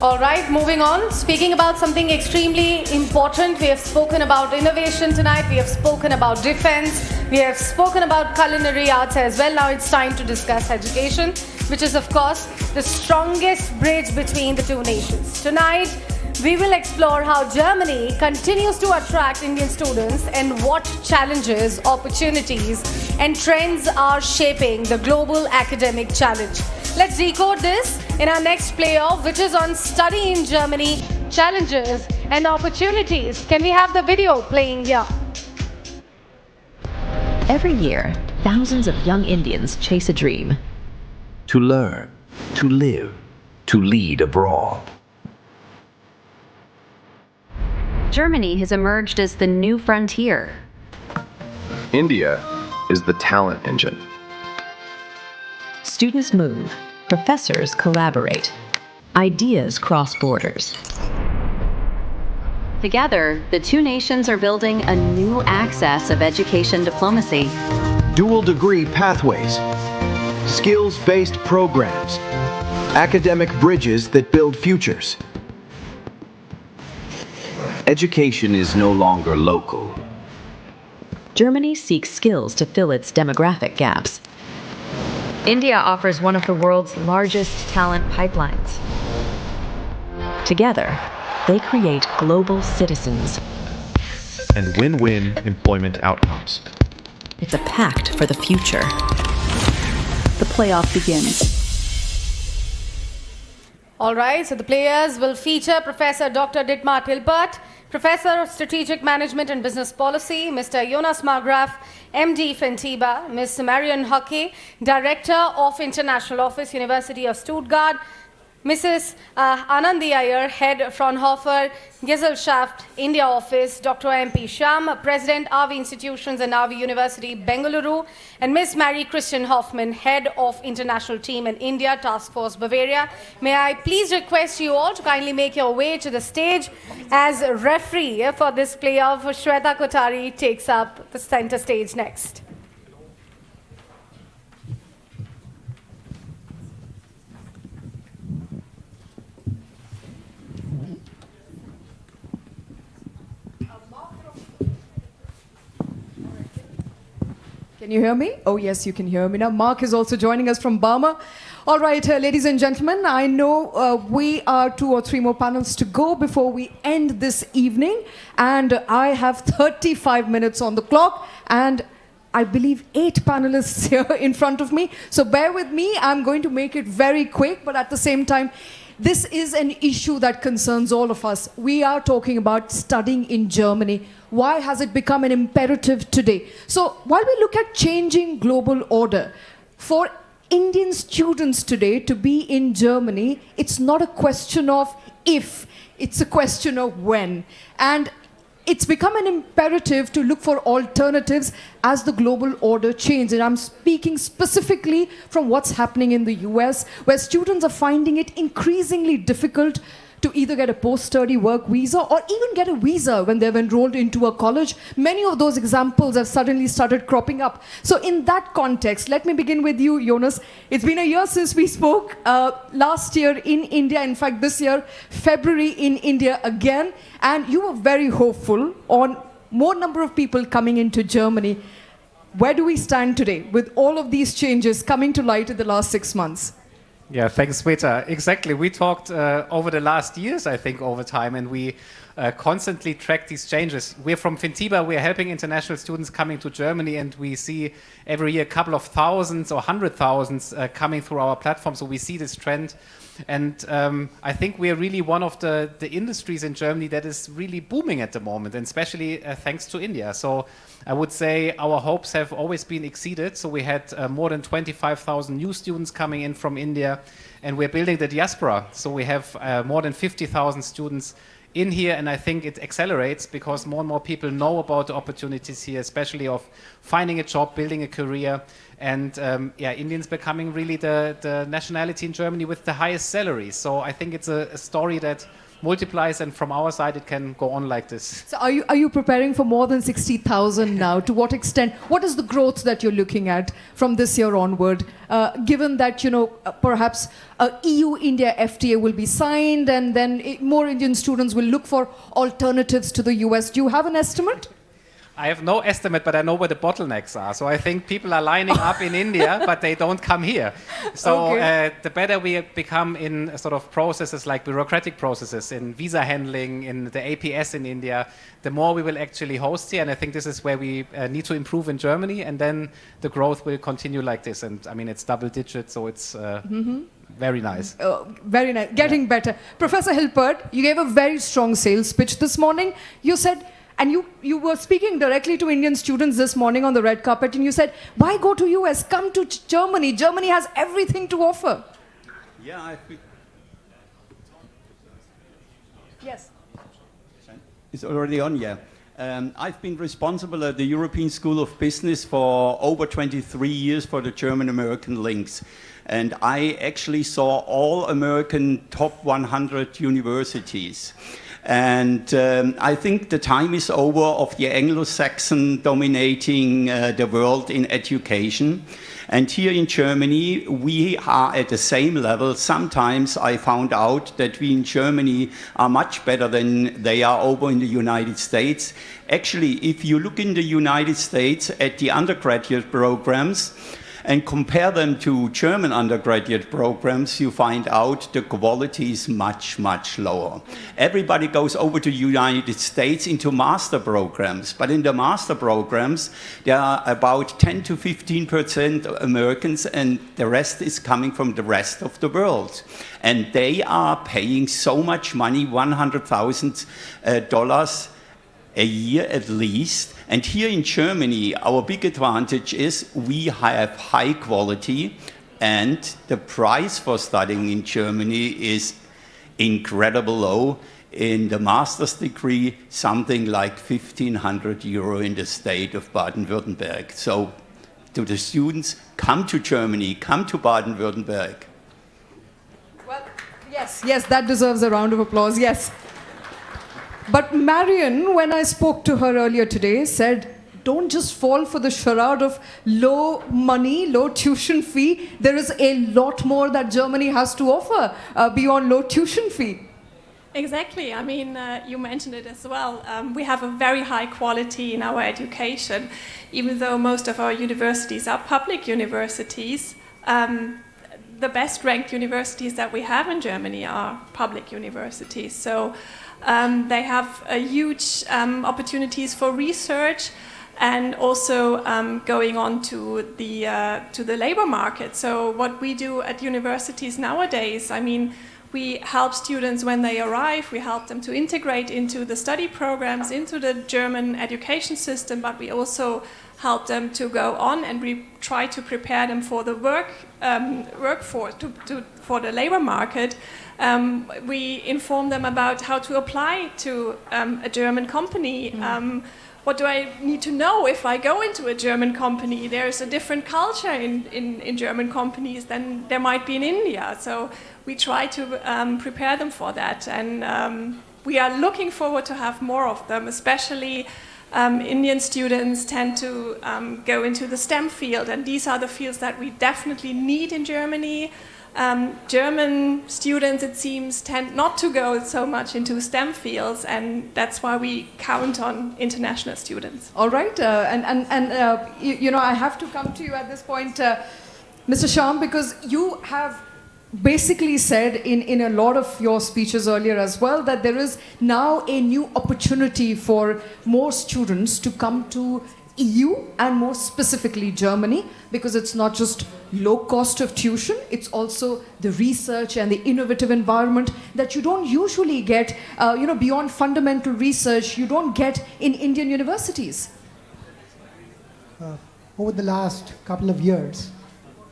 All right, moving on. Speaking about something extremely important, we have spoken about innovation tonight, we have spoken about defense, we have spoken about culinary arts as well. Now it's time to discuss education, which is, of course, the strongest bridge between the two nations. Tonight, we will explore how Germany continues to attract Indian students and what challenges, opportunities, and trends are shaping the global academic challenge. Let's decode this in our next playoff, which is on study in Germany, challenges and opportunities. Can we have the video playing here? Every year, thousands of young Indians chase a dream. To learn, to live, to lead abroad. Germany has emerged as the new frontier. India is the talent engine. Students move, professors collaborate, ideas cross borders. Together, the two nations are building a new axis of education diplomacy. Dual degree pathways, skills-based programs, academic bridges that build futures. Education is no longer local. Germany seeks skills to fill its demographic gaps. India offers one of the world's largest talent pipelines. Together, they create global citizens. And win-win employment outcomes. It's a pact for the future. The playoff begins. All right, so the players will feature Professor Dr. Dietmar Tilpert, Professor of Strategic Management and Business Policy, Mr. Jonas Margraf, MD Fentiba, Ms. Marion Hockey, Director of International Office, University of Stuttgart, Mrs. Anandi Iyer, Head Fraunhofer Gesellschaft, India Office, Dr. M.P. Sham, President, RV Institutions and RV University, Bengaluru, and Ms. Mary Christian Hoffman, Head of International Team in India, Task Force Bavaria. May I please request you all to kindly make your way to the stage as referee for this playoff. Shweta Kothari takes up the center stage next. Can you hear me? Oh, yes, you can hear me now. Mark is also joining us from Burma. All right, ladies and gentlemen, I know we are 2 or 3 more panels to go before we end this evening. And I have 35 minutes on the clock and I believe 8 panelists here in front of me. So bear with me. I'm going to make it very quick, but at the same time, this is an issue that concerns all of us. We are talking about studying in Germany. Why has it become an imperative today? So while we look at changing global order, for Indian students today to be in Germany, it's not a question of if, it's a question of when. And it's become an imperative to look for alternatives as the global order changes. And I'm speaking specifically from what's happening in the US, where students are finding it increasingly difficult to either get a post-study work visa or even get a visa when they've enrolled into a college. Many of those examples have suddenly started cropping up. So in that context, let me begin with you, Jonas. It's been a year since we spoke. Last year in India, in fact this year, February in India again, and you were very hopeful on more number of people coming into Germany. Where do we stand today with all of these changes coming to light in the last 6 months? Yeah, thanks, Sweta. Exactly. We talked over the last years, I think, over time, and we constantly track these changes. We're from Fintiba. We're helping international students coming to Germany, and we see every year a couple of thousands or 100,000 coming through our platform. So we see this trend. And I think we are really one of the industries in Germany that is really booming at the moment, and especially thanks to India. So I would say our hopes have always been exceeded. So we had more than 25,000 new students coming in from India, and we're building the diaspora. So we have more than 50,000 students in here, and I think it accelerates because more and more people know about the opportunities here, especially of finding a job, building a career, and yeah, Indians becoming really the nationality in Germany with the highest salaries. So I think it's a story that multiplies, and from our side, it can go on like this. So are you preparing for more than 60,000 now? To what extent? What is the growth that you're looking at from this year onward? Given that, perhaps EU-India FTA will be signed and then more Indian students will look for alternatives to the US. Do you have an estimate? I have no estimate, but I know where the bottlenecks are. So I think people are lining up in India, but they don't come here. So the better we become in sort of processes like bureaucratic processes, in visa handling, in the APS in India, the more we will actually host here. And I think this is where we need to improve in Germany. And then the growth will continue like this. And I mean, it's double digits, so it's very nice. Very nice. Getting better. Professor Hilpert, you gave a very strong sales pitch this morning. You said, and you were speaking directly to Indian students this morning on the red carpet, and you said, why go to US? Come to Germany. Germany has everything to offer. Yeah, Yes. It's already on, yeah. I've been responsible at the European School of Business for over 23 years for the German-American links. And I actually saw all American top 100 universities. And I think the time is over of the Anglo-Saxon dominating the world in education. And here in Germany, we are at the same level. Sometimes I found out that we in Germany are much better than they are over in the United States. Actually, if you look in the United States at the undergraduate programs, and compare them to German undergraduate programs, you find out the quality is much, much lower. Everybody goes over to the United States into master programs, but in the master programs, there are about 10 to 15% Americans, and the rest is coming from the rest of the world. And they are paying so much money, $100,000 a year at least. And here in Germany, our big advantage is we have high quality, and the price for studying in Germany is incredibly low. In the master's degree, something like 1,500 euro in the state of Baden-Württemberg. So to the students, come to Germany, come to Baden-Württemberg. Well, yes, that deserves a round of applause, yes. But Marion, when I spoke to her earlier today, said, don't just fall for the charade of low money, low tuition fee. There is a lot more that Germany has to offer beyond low tuition fee. Exactly. I mean, you mentioned it as well. We have a very high quality in our education. Even though most of our universities are public universities, the best ranked universities that we have in Germany are public universities. So they have huge opportunities for research and also going on to the labor market. So what we do at universities nowadays, I mean, we help students when they arrive, we help them to integrate into the study programs, into the German education system, but we also help them to go on, and we try to prepare them for the workforce, for the labor market. We inform them about how to apply to a German company. What do I need to know if I go into a German company? There's a different culture in German companies than there might be in India. So we try to prepare them for that. And we are looking forward to have more of them, especially Indian students tend to go into the STEM field, and these are the fields that we definitely need in Germany. German students, it seems, tend not to go so much into STEM fields, and that's why we count on international students. All right, I have to come to you at this point, Mr. Sham, because you have basically said in a lot of your speeches earlier as well that there is now a new opportunity for more students to come to EU and more specifically Germany, because it's not just low cost of tuition, it's also the research and the innovative environment that you don't usually get, beyond fundamental research, you don't get in Indian universities. Over the last couple of years,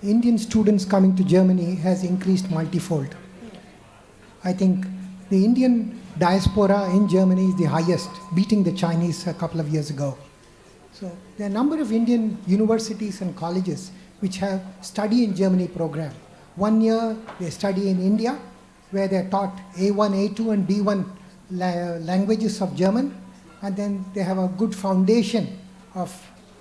Indian students coming to Germany has increased multifold. I think the Indian diaspora in Germany is the highest, beating the Chinese a couple of years ago. So there are a number of Indian universities and colleges which have study in Germany program. 1 year they study in India, where they're taught A1, A2 and B1 languages of German, and then they have a good foundation of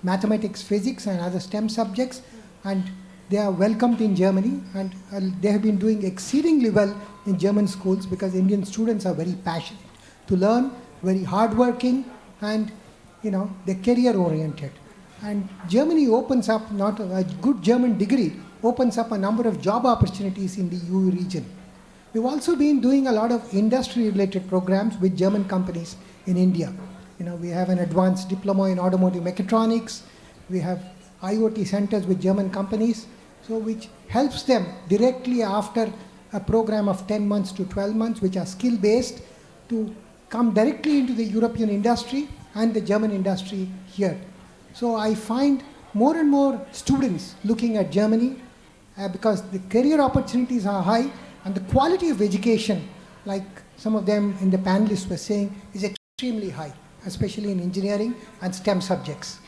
mathematics, physics and other STEM subjects, and they are welcomed in Germany, and they have been doing exceedingly well in German schools because Indian students are very passionate to learn, very hardworking, and they're career oriented. And Germany opens up, not a good German degree, opens up a number of job opportunities in the EU region. We've also been doing a lot of industry-related programs with German companies in India. We have an advanced diploma in automotive mechatronics. We have IoT centers with German companies, so which helps them directly after a program of 10 months to 12 months, which are skill-based, to come directly into the European industry and the German industry here. So I find more and more students looking at Germany because the career opportunities are high and the quality of education, like some of them in the panelists were saying, is extremely high, especially in engineering and STEM subjects.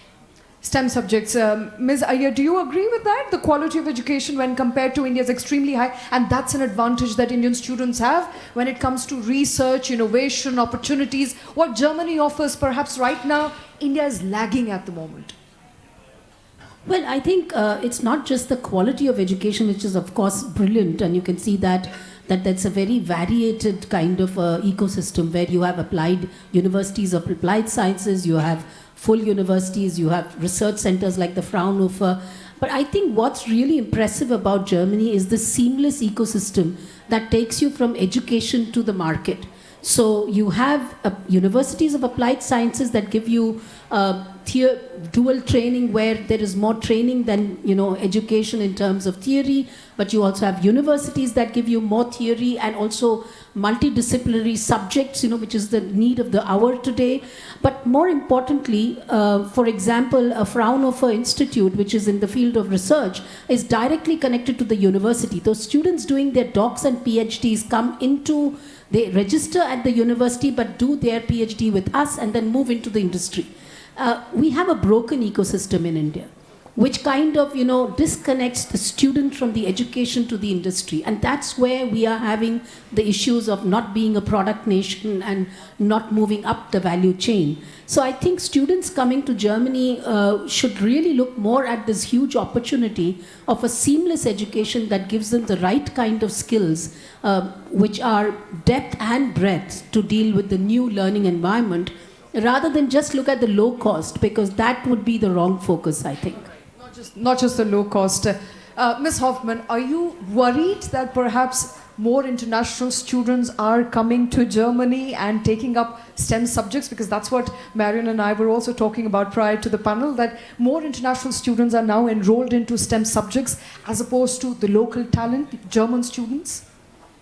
STEM subjects. Ms. Iyer, do you agree with that? The quality of education when compared to India is extremely high, and that's an advantage that Indian students have when it comes to research, innovation, opportunities. What Germany offers, perhaps right now, India is lagging at the moment. Well, I think it's not just the quality of education, which is of course brilliant, and you can see that's a very variated kind of ecosystem where you have applied universities of applied sciences, you have full universities, you have research centers like the Fraunhofer. But I think what's really impressive about Germany is the seamless ecosystem that takes you from education to the market. So you have universities of applied sciences that give you dual training, where there is more training than education in terms of theory, but you also have universities that give you more theory and also multidisciplinary subjects, which is the need of the hour today. But more importantly, for example, a Fraunhofer Institute, which is in the field of research, is directly connected to the university. Those students doing their docs and PhDs they register at the university but do their PhD with us and then move into the industry. We have a broken ecosystem in India, which kind of disconnects the student from the education to the industry, and that's where we are having the issues of not being a product nation and not moving up the value chain. So I think students coming to Germany should really look more at this huge opportunity of a seamless education that gives them the right kind of skills, which are depth and breadth to deal with the new learning environment, rather than just look at the low cost, because that would be the wrong focus, I think. Not just the low cost. Ms. Hoffman, are you worried that perhaps more international students are coming to Germany and taking up STEM subjects? Because that's what Marion and I were also talking about prior to the panel, that more international students are now enrolled into STEM subjects as opposed to the local talent, German students.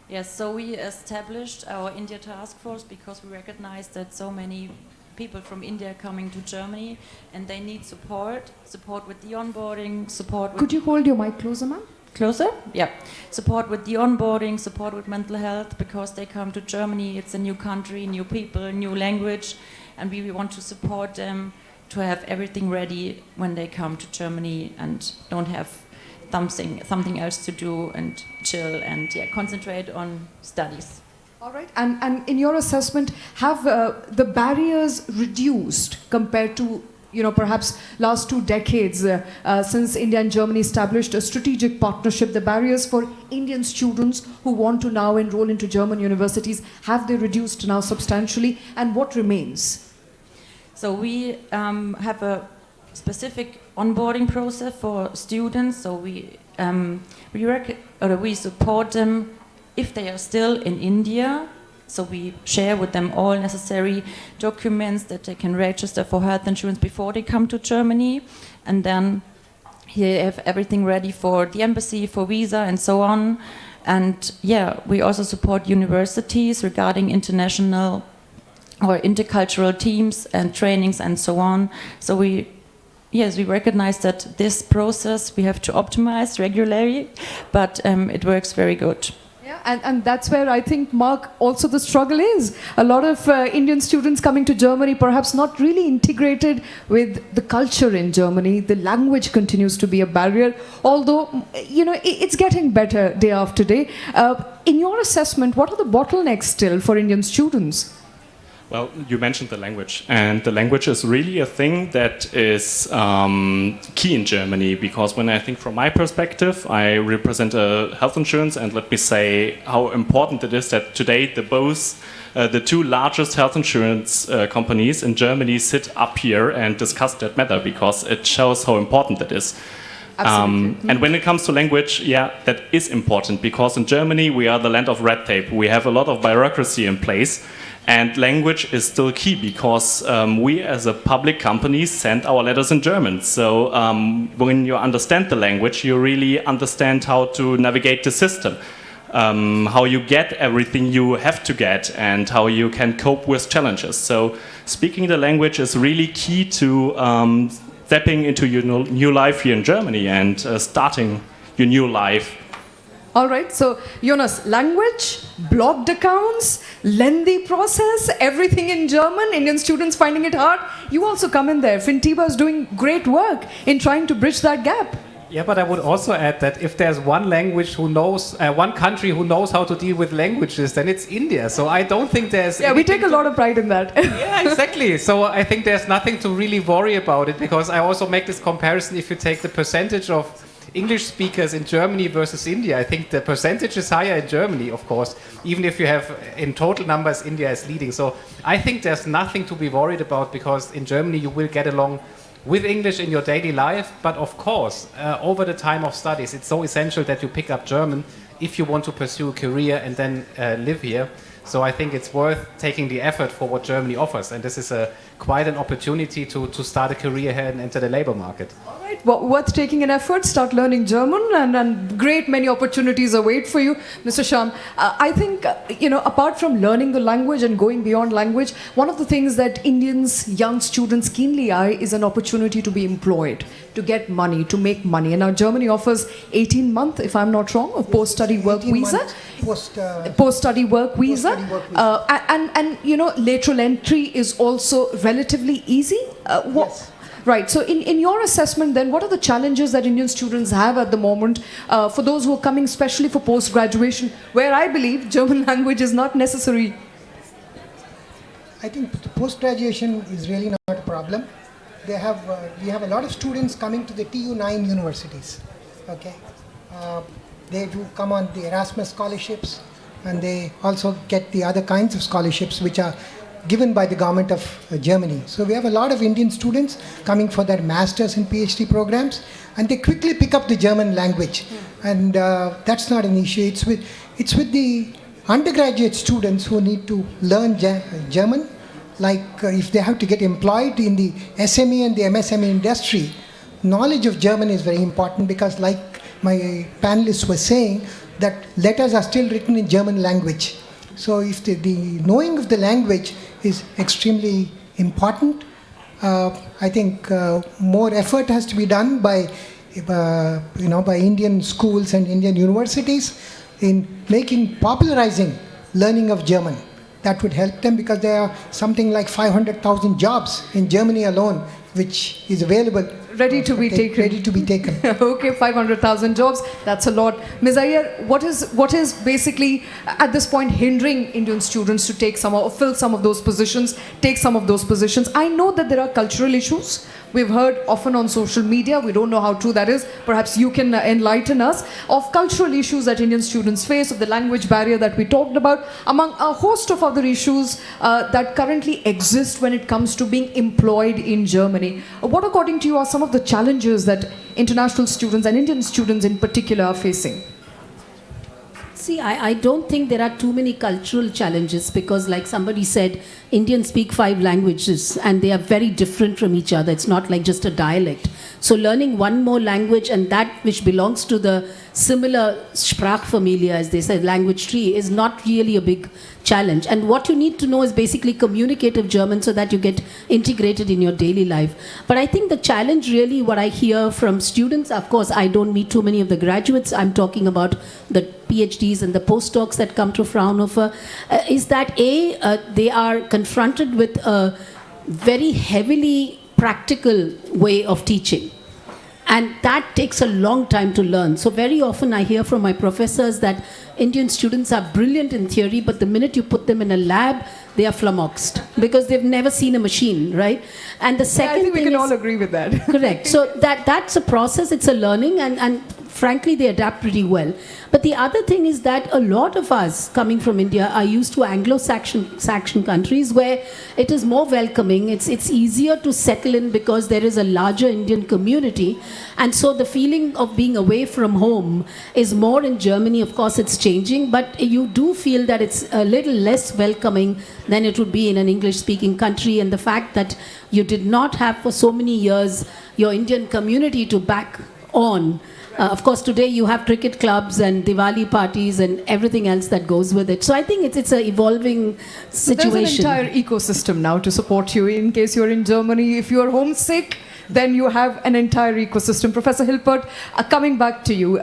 Yes, so we established our India task force because we recognized that so many people from India coming to Germany and they need support with the onboarding, support with... Could you hold your mic closer, ma'am? Closer? Yeah. Support with the onboarding, support with mental health, because they come to Germany, it's a new country, new people, new language, and we want to support them to have everything ready when they come to Germany and don't have something else to do and chill and concentrate on studies. All right. And in your assessment, have the barriers reduced compared to, perhaps last 2 decades since India and Germany established a strategic partnership? The barriers for Indian students who want to now enroll into German universities, have they reduced now substantially? And what remains? So we have a specific onboarding process for students. So we support them if they are still in India. So we share with them all necessary documents that they can register for health insurance before they come to Germany. And then here they have everything ready for the embassy, for visa and so on. And we also support universities regarding international or intercultural teams and trainings and so on. So we recognize that this process we have to optimize regularly, but it works very good. Yeah, and that's where I think, Mark, also the struggle is. A lot of Indian students coming to Germany perhaps not really integrated with the culture in Germany. The language continues to be a barrier, although, it's getting better day after day. In your assessment, what are the bottlenecks still for Indian students? Well, you mentioned the language, and the language is really a thing that is key in Germany, because when I think from my perspective, I represent a health insurance, and let me say how important it is that today the two largest health insurance companies in Germany sit up here and discuss that matter, because it shows how important it is. And when it comes to language, that is important, because in Germany we are the land of red tape. We have a lot of bureaucracy in place. And language is still key, because we as a public company send our letters in German. So when you understand the language, you really understand how to navigate the system, how you get everything you have to get, and how you can cope with challenges. So speaking the language is really key to stepping into your new life here in Germany and starting your new life. All right, so Jonas, language, blocked accounts, lengthy process, everything in German, Indian students finding it hard. You also come in there. Fintiba is doing great work in trying to bridge that gap. Yeah, but I would also add that if there's one language one country who knows how to deal with languages, then it's India. So I don't think there's... Yeah, we take a lot of pride in that. Yeah, exactly. So I think there's nothing to really worry about it, because I also make this comparison. If you take the percentage of English speakers in Germany versus India, I think the percentage is higher in Germany, of course, even if you have in total numbers India is leading. So I think there's nothing to be worried about, because in Germany you will get along with English in your daily life. But of course, over the time of studies, it's so essential that you pick up German if you want to pursue a career and then live here. So I think it's worth taking the effort for what Germany offers. And this is quite an opportunity to start a career here and enter the labor market. All right, well, worth taking an effort, start learning German, and great many opportunities await for you. Mr. Sham, I think, apart from learning the language and going beyond language, one of the things that Indians, young students keenly eye is an opportunity to be employed, to get money, to make money. And now Germany offers 18-month, if I'm not wrong, of post-study work visa. Post-study work visa. And lateral entry is also relatively easy. Yes. Right. So in your assessment then, what are the challenges that Indian students have at the moment for those who are coming especially for post-graduation, where I believe German language is not necessary? I think post-graduation is really not a problem. We have a lot of students coming to the TU9 universities. Okay. They do come on the Erasmus scholarships, and they also get the other kinds of scholarships which are given by the government of Germany. So we have a lot of Indian students coming for their masters and PhD programs, and they quickly pick up the German language. And that's not an issue. It's with the undergraduate students who need to learn German, like if they have to get employed in the SME and the MSME industry, knowledge of German is very important, because like my panelists were saying, that letters are still written in German language. So if the knowing of the language is extremely important, I think more effort has to be done by Indian schools and Indian universities in popularizing learning of German. That would help them, because there are something like 500,000 jobs in Germany alone, which is available. Ready to be taken. Okay, 500,000 jobs, that's a lot. Ms. Iyer, what is basically at this point hindering Indian students to take fill some of those positions, take some of those positions? I know that there are cultural issues. We've heard often on social media, we don't know how true that is. Perhaps you can enlighten us of cultural issues that Indian students face, of the language barrier that we talked about, among a host of other issues that currently exist when it comes to being employed in Germany. What, according to you, are some of the challenges that international students and Indian students in particular are facing? See, I don't think there are too many cultural challenges, because like somebody said, Indians speak 5 languages and they are very different from each other. It's not like just a dialect. So learning one more language and that which belongs to the similar Sprachfamilie, as they say, language tree, is not really a big challenge. And what you need to know is basically communicative German so that you get integrated in your daily life. But I think the challenge really, what I hear from students, of course, I don't meet too many of the graduates, I'm talking about the PhDs and the postdocs that come to Fraunhofer, is that they are confronted with a very heavily practical way of teaching. And that takes a long time to learn. So very often I hear from my professors that Indian students are brilliant in theory, but the minute you put them in a lab, they are flummoxed because they've never seen a machine, right? And the second I think we thing can is, all agree with that. correct. So that's a process, it's a learning, and frankly, they adapt pretty well. But the other thing is that a lot of us coming from India are used to Anglo-Saxon countries where it is more welcoming. It's easier to settle in because there is a larger Indian community. And so the feeling of being away from home is more in Germany. Of course, it's changing, but you do feel that it's a little less welcoming than it would be in an English-speaking country. And the fact that you did not have for so many years your Indian community to back on. Of course, today you have cricket clubs and Diwali parties and everything else that goes with it. So I think it's an evolving situation. There's an entire ecosystem now to support you in case you're in Germany. If you're homesick, then you have an entire ecosystem. Professor Hilpert, coming back to you,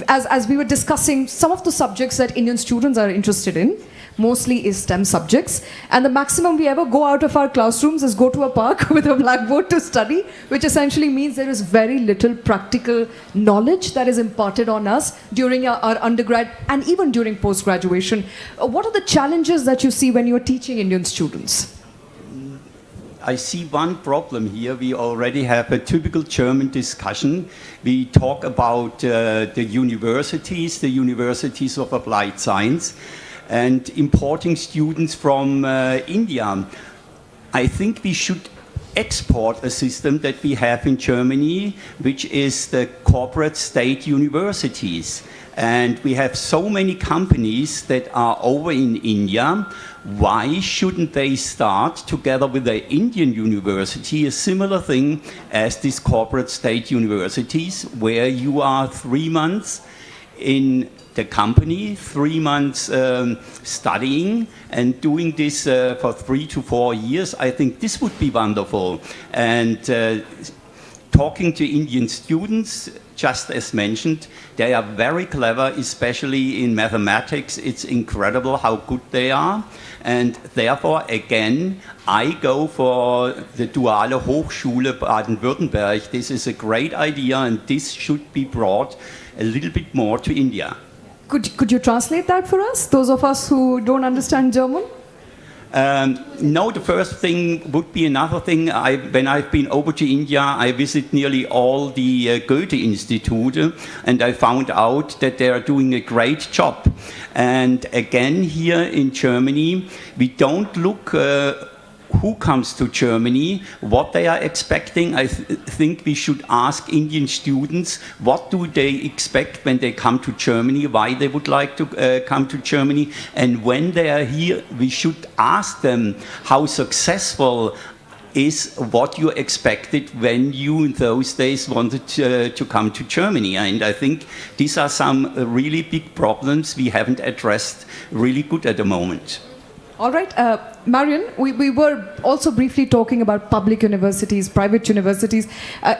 as we were discussing, some of the subjects that Indian students are interested in mostly is STEM subjects, and the maximum we ever go out of our classrooms is go to a park with a blackboard to study, which essentially means there is very little practical knowledge that is imparted on us during our undergrad and even during post-graduation. What are the challenges that you see when you're teaching Indian students? I see one problem here. We already have a typical German discussion. We talk about the universities of applied science, and importing students from India. I think we should export a system that we have in Germany, which is the corporate state universities. And we have so many companies that are over in India. Why shouldn't they start together with the Indian university, a similar thing as these corporate state universities, where you are 3 months in the company, 3 months studying and doing this for 3 to 4 years? I think this would be wonderful. And talking to Indian students, just as mentioned, they are very clever, especially in mathematics. It's incredible how good they are. And therefore, again, I go for the Duale Hochschule Baden-Württemberg. This is a great idea, and this should be brought a little bit more to India. Could you translate that for us, those of us who don't understand German? No, the first thing would be another thing. When I've been over to India, I visit nearly all the Goethe Institute, and I found out that they are doing a great job. And again, here in Germany, we don't look who comes to Germany, what they are expecting. I think we should ask Indian students what do they expect when they come to Germany, why they would like to come to Germany, and when they are here, we should ask them how successful is what you expected when you in those days wanted to come to Germany. And I think these are some really big problems we haven't addressed really good at the moment. All right, Marion, we were also briefly talking about public universities, private universities.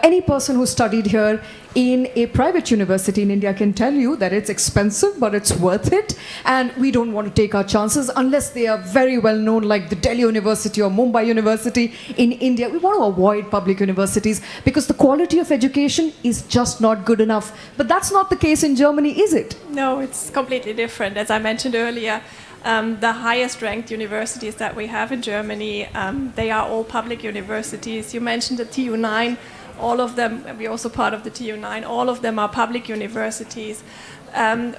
Any person who studied here in a private university in India can tell you that it's expensive, but it's worth it. And we don't want to take our chances unless they are very well known, like the Delhi University or Mumbai University in India. We want to avoid public universities because the quality of education is just not good enough. But that's not the case in Germany, is it? No, it's completely different. As I mentioned earlier, the highest ranked universities that we have in Germany, they are all public universities. You mentioned the TU9, all of them, we're also part of the TU9, all of them are public universities.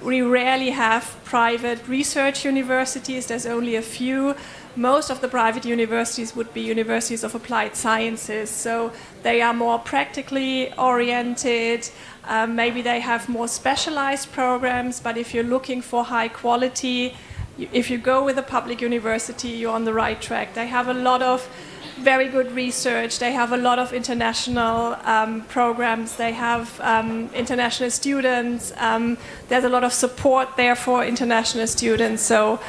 We rarely have private research universities, there's only a few. Most of the private universities would be universities of applied sciences, so they are more practically oriented. Maybe they have more specialized programs, but if you're looking for high quality, if you go with a public university, you're on the right track. They have a lot of very good research. They have a lot of international programs. They have international students. There's a lot of support there for international students. So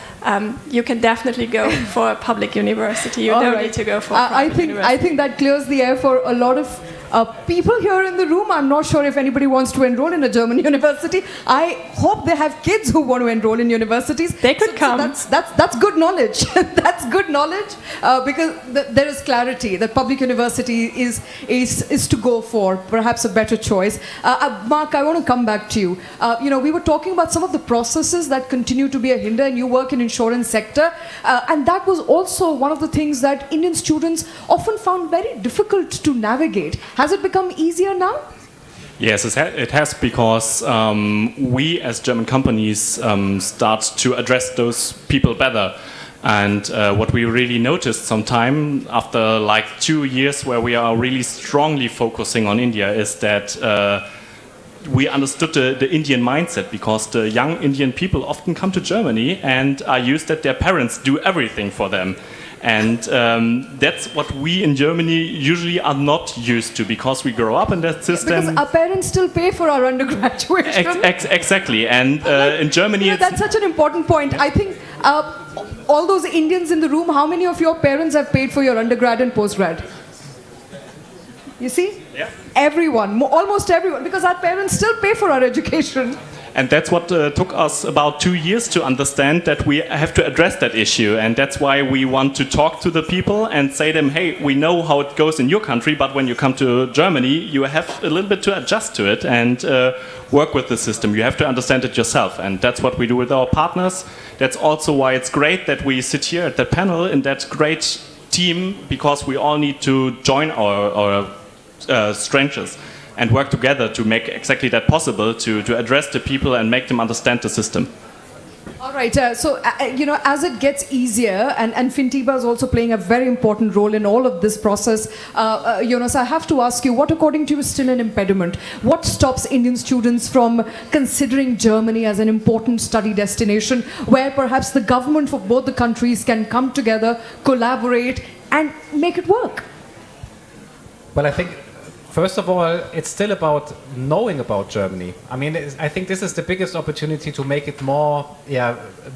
you can definitely go for a public university. You don't need to go for a private university. I think that clears the air for a lot of people here in the room. I'm not sure if anybody wants to enroll in a German university. I hope they have kids who want to enroll in universities. They could come. So that's good knowledge. That's good knowledge because there is clarity that public university is to go for, perhaps a better choice. Mark, I want to come back to you. We were talking about some of the processes that continue to be a hinder, and you work in insurance sector, and that was also one of the things that Indian students often found very difficult to navigate. Has it become easier now? Yes, it has, because we as German companies start to address those people better. And what we really noticed sometime after like 2 years where we are really strongly focusing on India is that we understood the Indian mindset, because the young Indian people often come to Germany and are used that their parents do everything for them. And that's what we in Germany usually are not used to, because we grow up in that system. Because our parents still pay for our undergraduation. Exactly. And in Germany... that's such an important point. I think all those Indians in the room, how many of your parents have paid for your undergrad and postgrad? You see? Yeah. Everyone, almost everyone, because our parents still pay for our education. And that's what took us about 2 years to understand, that we have to address that issue. And that's why we want to talk to the people and say to them, hey, we know how it goes in your country, but when you come to Germany, you have a little bit to adjust to it and work with the system. You have to understand it yourself. And that's what we do with our partners. That's also why it's great that we sit here at the panel in that great team, because we all need to join our strengths and work together to make exactly that possible, to address the people and make them understand the system. All right, as it gets easier, and Fintiba is also playing a very important role in all of this process, Jonas, I have to ask you, what according to you is still an impediment? What stops Indian students from considering Germany as an important study destination, where perhaps the government for both the countries can come together, collaborate, and make it work? Well, I think, first of all, it's still about knowing about Germany. I mean, I think this is the biggest opportunity to make it more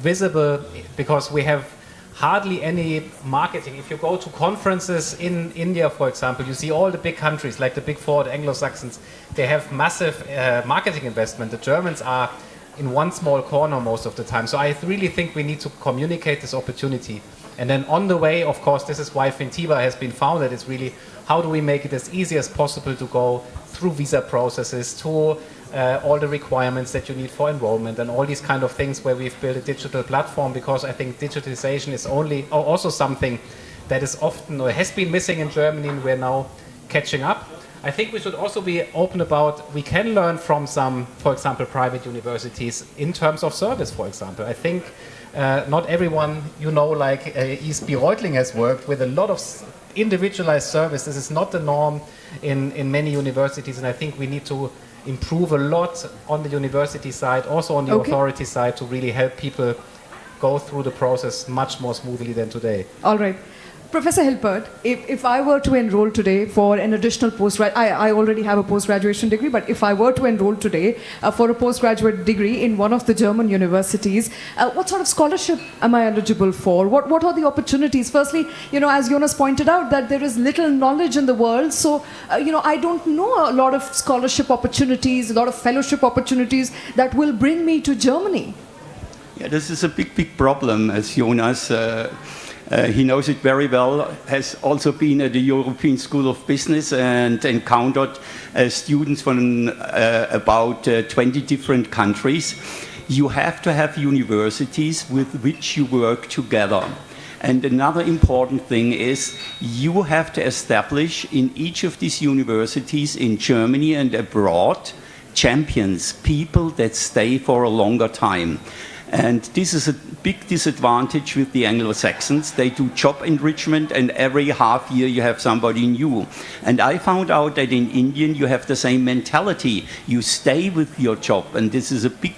visible, because we have hardly any marketing. If you go to conferences in India, for example, you see all the big countries, like the Big Four, the Anglo-Saxons, they have massive marketing investment. The Germans are in one small corner most of the time. So I really think we need to communicate this opportunity. And then on the way, of course, this is why Fintiba has been founded. It's really, how do we make it as easy as possible to go through visa processes, to all the requirements that you need for enrollment, and all these kind of things, where we've built a digital platform, because I think digitalization is also something that is often, or has been missing in Germany, and we're now catching up. I think we should also be open about, we can learn from some, for example, private universities in terms of service, for example. I think not everyone, like ESB Reutling has worked with a lot of individualized service. This is not the norm in many universities, and I think we need to improve a lot on the university side, also on the authority side, to really help people go through the process much more smoothly than today. All right. Professor Hilpert, if I were to enroll today for an additional postgrad, I already have a post-graduation degree, but if I were to enroll today for a postgraduate degree in one of the German universities, what sort of scholarship am I eligible for? What are the opportunities? Firstly, as Jonas pointed out, that there is little knowledge in the world, so, I don't know a lot of scholarship opportunities, a lot of fellowship opportunities that will bring me to Germany. Yeah, this is a big problem, as Jonas he knows it very well, has also been at the European School of Business and encountered students from about 20 different countries. You have to have universities with which you work together. And another important thing is you have to establish in each of these universities in Germany and abroad champions, people that stay for a longer time. And this is a big disadvantage with the Anglo-Saxons. They do job enrichment, and every half year you have somebody new. And I found out that in Indian you have the same mentality. You stay with your job, and this is a big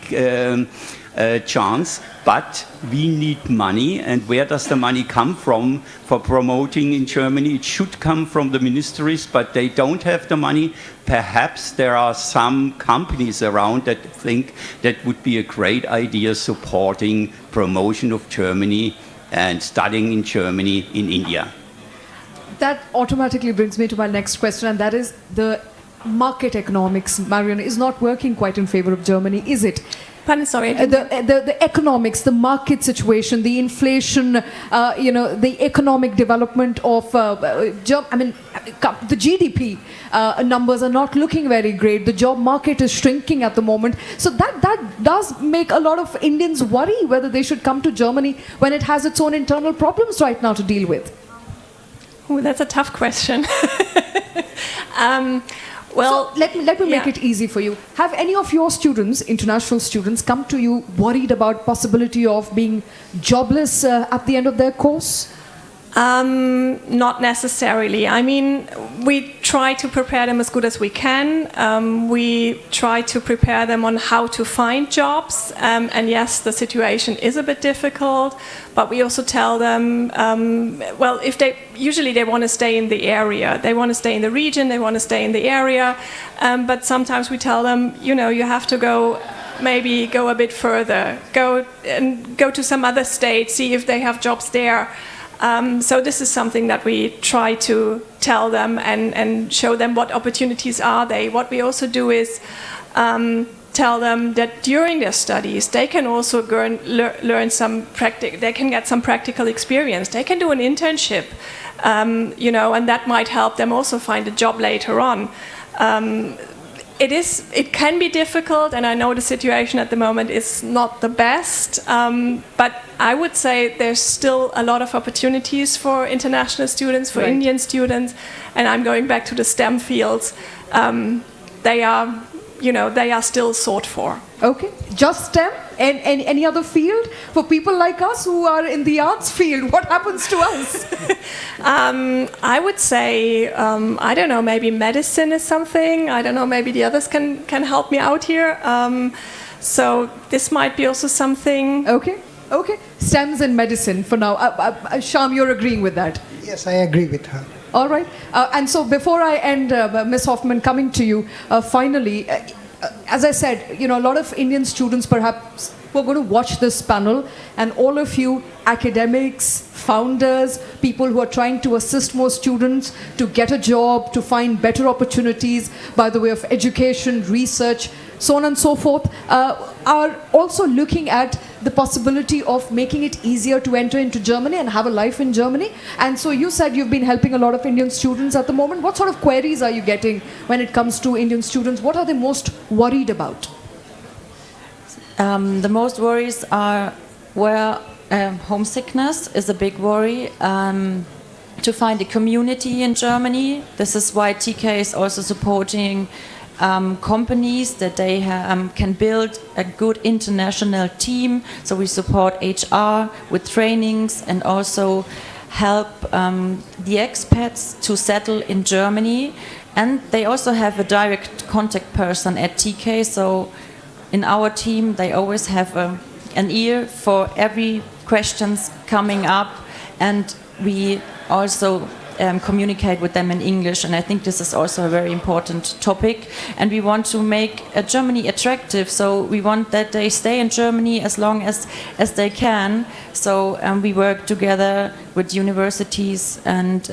chance, but we need money. And where does the money come from for promoting in Germany? It should come from the ministries, but they don't have the money. Perhaps there are some companies around that think that would be a great idea supporting promotion of Germany and studying in Germany in India. That automatically brings me to my next question, and that is the market economics, Marion, is not working quite in favor of Germany, is it? Pardon, sorry. The economics, the market situation, the inflation, the economic development of, the GDP numbers are not looking very great. The job market is shrinking at the moment. So that does make a lot of Indians worry whether they should come to Germany when it has its own internal problems right now to deal with. Oh, that's a tough question. So let me make it easy for you. Have any of your students, international students, come to you worried about possibility of being jobless at the end of their course? Not necessarily. I mean, we try to prepare them as good as we can. We try to prepare them on how to find jobs. And yes, the situation is a bit difficult, but we also tell them, if usually they want to stay in the area. They want to stay in the region, they want to stay in the area. But sometimes we tell them, you have to go a bit further, go to some other state, see if they have jobs there. So this is something that we try to tell them and show them what opportunities are they. What we also do is tell them that during their studies they can also learn some they can get some practical experience. They can do an internship, and that might help them also find a job later on. It can be difficult, and I know the situation at the moment is not the best, but I would say there's still a lot of opportunities for international students, for Indian students, and I'm going back to the STEM fields. They are still sought for. Okay, just STEM? And any other field? For people like us who are in the arts field, what happens to us? I would say, I don't know, maybe medicine is something. I don't know, maybe the others can help me out here. So this might be also something. Okay. STEMs and medicine for now. Sham, you're agreeing with that? Yes, I agree with her. All right. And so before I end, Ms. Hoffman, coming to you, finally, as I said, a lot of Indian students perhaps who are going to watch this panel, and all of you academics, founders, people who are trying to assist more students to get a job, to find better opportunities by the way of education, research, so on and so forth, are also looking at the possibility of making it easier to enter into Germany and have a life in Germany. And so you said you've been helping a lot of Indian students at the moment. What sort of queries are you getting when it comes to Indian students? What are they most worried about? The most worries are homesickness is a big worry. To find a community in Germany. This is why TK is also supporting companies that they can build a good international team. So we support HR with trainings and also help the expats to settle in Germany. And they also have a direct contact person at TK. So in our team, they always have an ear for every questions coming up. And we also communicate with them in English, and I think this is also a very important topic. And we want to make Germany attractive, so we want that they stay in Germany as long as they can. So we work together with universities and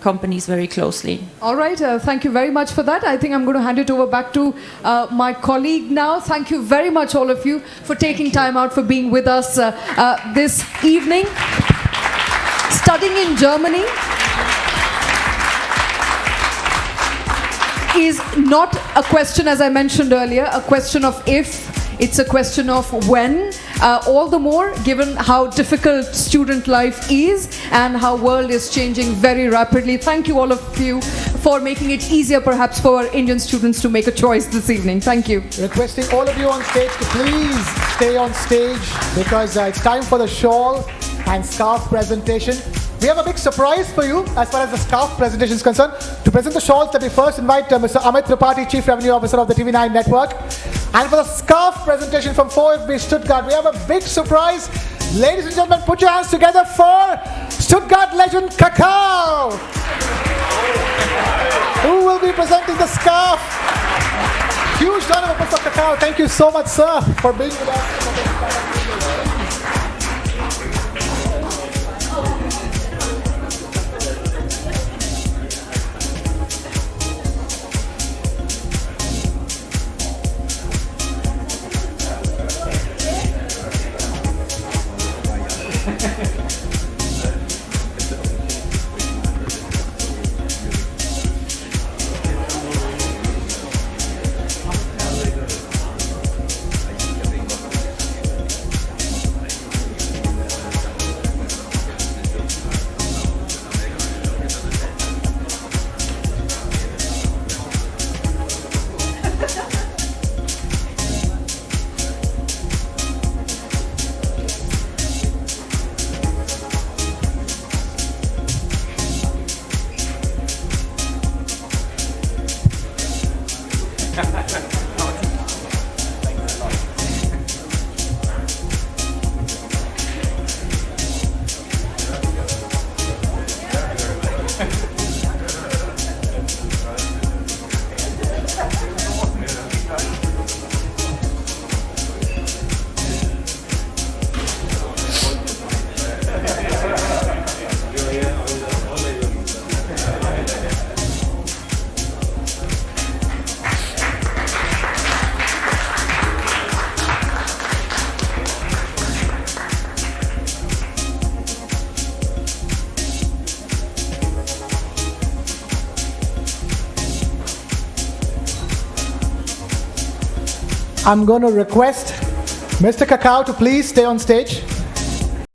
companies very closely. All right, thank you very much for that. I think I'm going to hand it over back to my colleague now. Thank you very much, all of you, for taking time out, for being with us this evening. Studying in Germany is not a question, as I mentioned earlier, a question of if, it's a question of when. All the more given how difficult student life is and how world is changing very rapidly. Thank you, all of you, for making it easier perhaps for Indian students to make a choice this evening. Thank you. Requesting all of you on stage to please stay on stage because it's time for the shawl and scarf presentation. We have a big surprise for you as far as the scarf presentation is concerned. To present the shawls, let me first invite Mr. Amit Tripathi, Chief Revenue Officer of the TV9 Network. And for the scarf presentation from 4FB Stuttgart, we have a big surprise. Ladies and gentlemen, put your hands together for Stuttgart legend Kakao, who will be presenting the scarf. Huge round of applause for Kakao. Thank you so much, sir, for being with us. I'm going to request Mr. Kakao to please stay on stage.